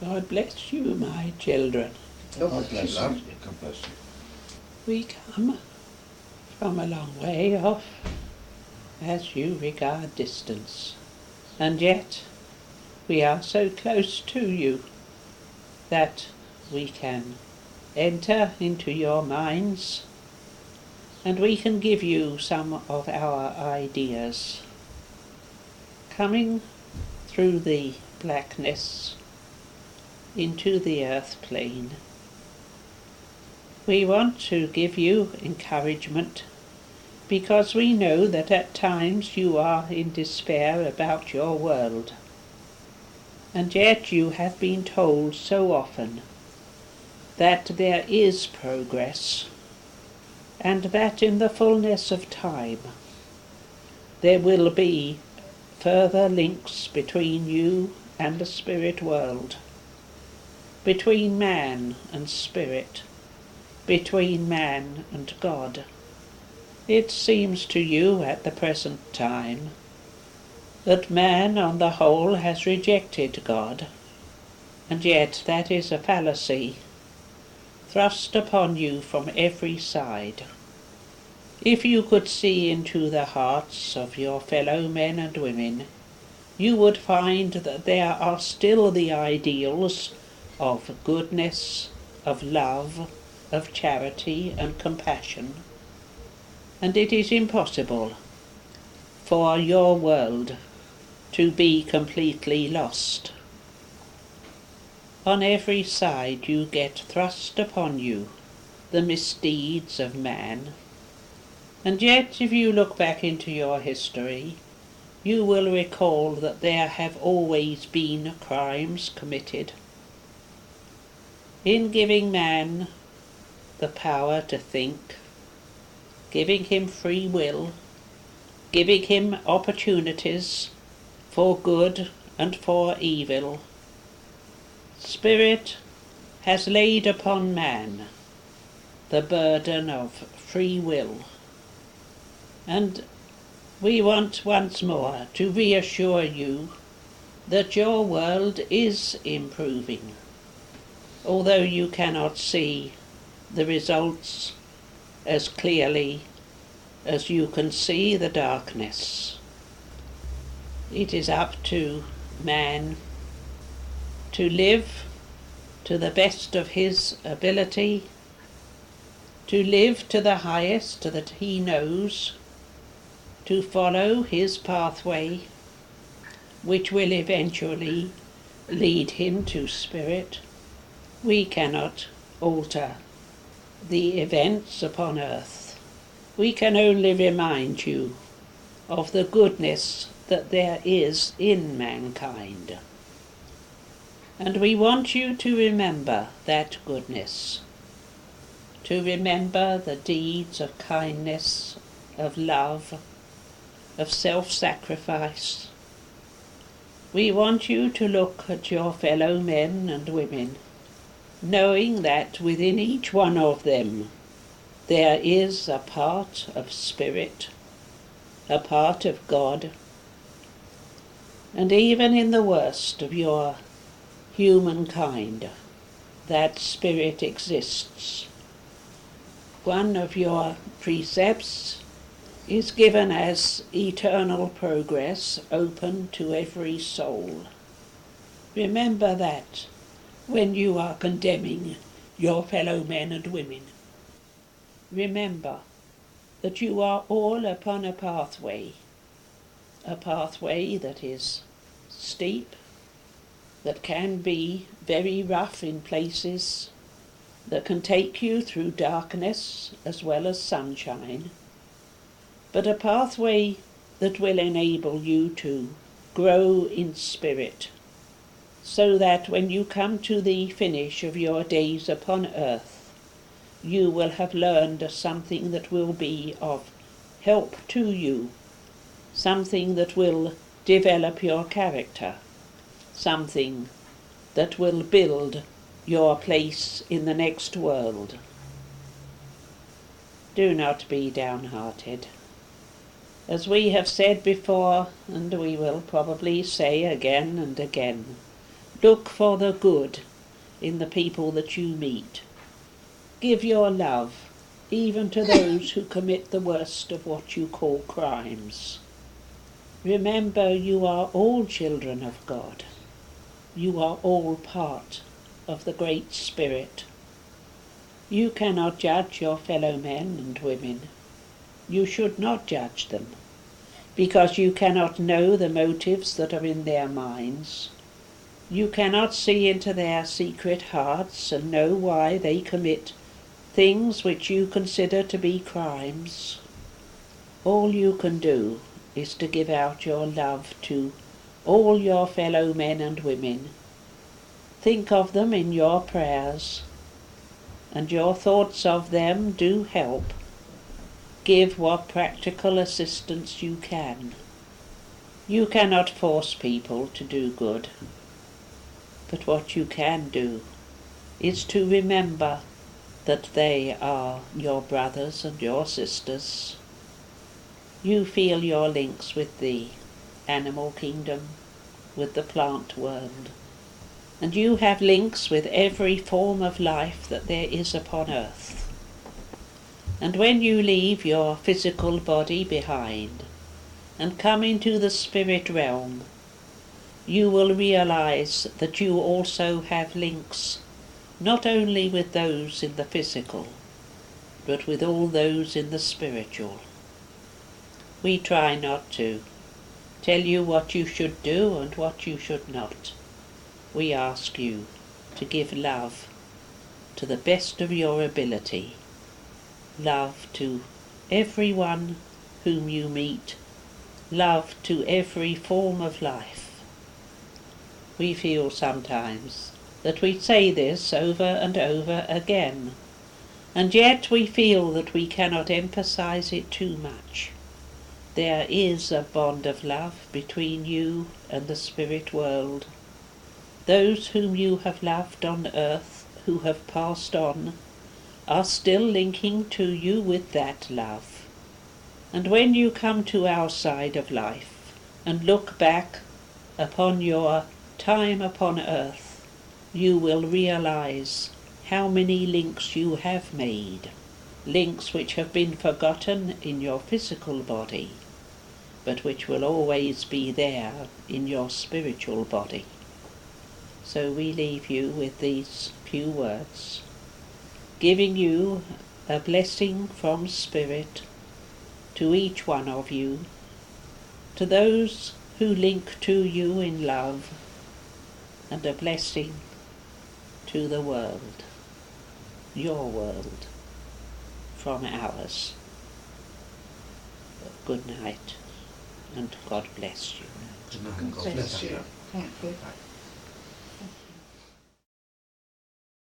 God bless you, my children. God bless you. God bless you. We come from a long way off, as you regard distance, and yet we are so close to you that we can enter into your minds and we can give you some of our ideas. Coming through the blackness into the earth plane, we want to give you encouragement because we know that at times you are in despair about your world, and yet you have been told so often that there is progress, and that in the fullness of time there will be further links between you and the spirit world, between man and spirit, between man and God. It seems to you at the present time that man on the whole has rejected God, and yet that is a fallacy thrust upon you from every side. If you could see into the hearts of your fellow men and women, you would find that there are still the ideals of goodness, of love, of charity and compassion, and it is impossible for your world to be completely lost. On every side you get thrust upon you the misdeeds of man, and yet if you look back into your history, you will recall that there have always been crimes committed. In giving man the power to think, giving him free will, giving him opportunities for good and for evil, Spirit has laid upon man the burden of free will, and we want once more to reassure you that your world is improving, although you cannot see the results as clearly as you can see the darkness. It is up to man to live to the best of his ability, to live to the highest that he knows, to follow his pathway, which will eventually lead him to spirit. We cannot alter the events upon earth. We can only remind you of the goodness that there is in mankind. And we want you to remember that goodness, to remember the deeds of kindness, of love, of self-sacrifice. We want you to look at your fellow men and women, knowing that within each one of them there is a part of spirit, a part of God, and even in the worst of your humankind, that spirit exists. One of your precepts is given as eternal progress open to every soul. Remember that when you are condemning your fellow men and women. Remember that you are all upon a pathway that is steep, that can be very rough in places, that can take you through darkness as well as sunshine, but a pathway that will enable you to grow in spirit, so that when you come to the finish of your days upon earth, you will have learned something that will be of help to you, something that will develop your character, something that will build your place in the next world. Do not be downhearted. As we have said before, and we will probably say again and again, Look for the good in the people that you meet. Give your love even to those who commit the worst of what you call crimes. Remember, you are all children of God. You are all part of the Great Spirit. You cannot judge your fellow men and women. You should not judge them, because you cannot know the motives that are in their minds. You cannot see into their secret hearts and know why they commit things which you consider to be crimes. All you can do is to give out your love to all your fellow men and women. Think of them in your prayers, and your thoughts of them do help. Give what practical assistance you can. You cannot force people to do good, but what you can do is to remember that they are your brothers and your sisters. You feel your links with the animal kingdom, with the plant world, and you have links with every form of life that there is upon earth. And when you leave your physical body behind and come into the spirit realm, you will realize that you also have links not only with those in the physical, but with all those in the spiritual. We try not to tell you what you should do and what you should not. We ask you to give love to the best of your ability, love to everyone whom you meet, love to every form of life. We feel sometimes that we say this over and over again, and yet we feel that we cannot emphasize it too much. There is a bond of love between you and the spirit world. Those whom you have loved on earth, who have passed on, are still linking to you with that love. And when you come to our side of life and look back upon your time upon earth, you will realize how many links you have made, links which have been forgotten in your physical body, but which will always be there in your spiritual body. So we leave you with these few words, giving you a blessing from Spirit to each one of you, to those who link to you in love, and a blessing to the world, your world, from ours. Good night, and God bless you. God bless you. Thank you.